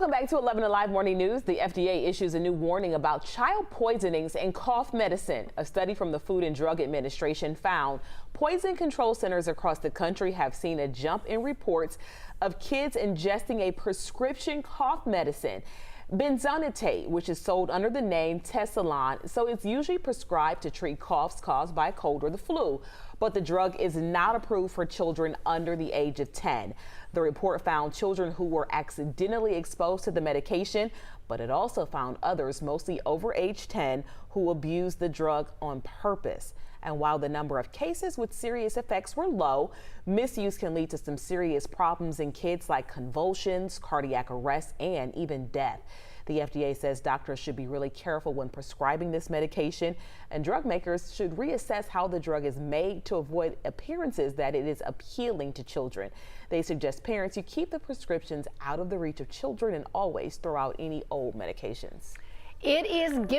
Welcome back to 11 Alive Morning News. The FDA issues a new warning about child poisonings and cough medicine. A study from the Food and Drug Administration found poison control centers across the country have seen a jump in reports of kids ingesting a prescription cough medicine, benzonatate, which is sold under the name Tessalon. So it's usually prescribed to treat coughs caused by a cold or the flu. But the drug is not approved for children under the age of 10. The report found children who were accidentally exposed to the medication, but it also found others, mostly over age 10, who abused the drug on purpose. And while the number of cases with serious effects were low, misuse can lead to some serious problems in kids like convulsions, cardiac arrest, and even death. The FDA says doctors should be really careful when prescribing this medication, and drug makers should reassess how the drug is made to avoid appearances that it is appealing to children. They suggest parents you keep the prescriptions out of the reach of children and always throw out any old medications. It is giving